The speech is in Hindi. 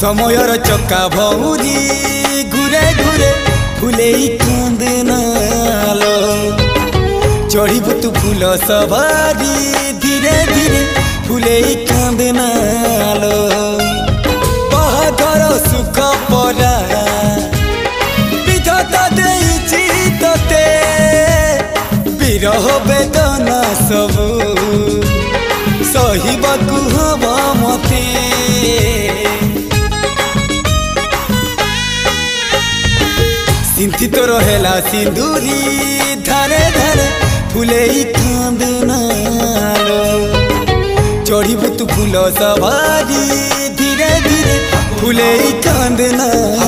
समयर चक्का भौरी घुरे घुरे फुले कांदनालो चढ़ीबु तू फूल सवारी धीरे धीरे फुले कांदनालो बाहागर सुख परा विधाता देइछि तते विरह वेदना सबु सहिबाकु हवा मते सिंथित रहेला सिंदूरी धारे धारे फुले कांदनालो चढ़ीबु तू फूल सवारी धीरे धीरे फुले कांदनालो।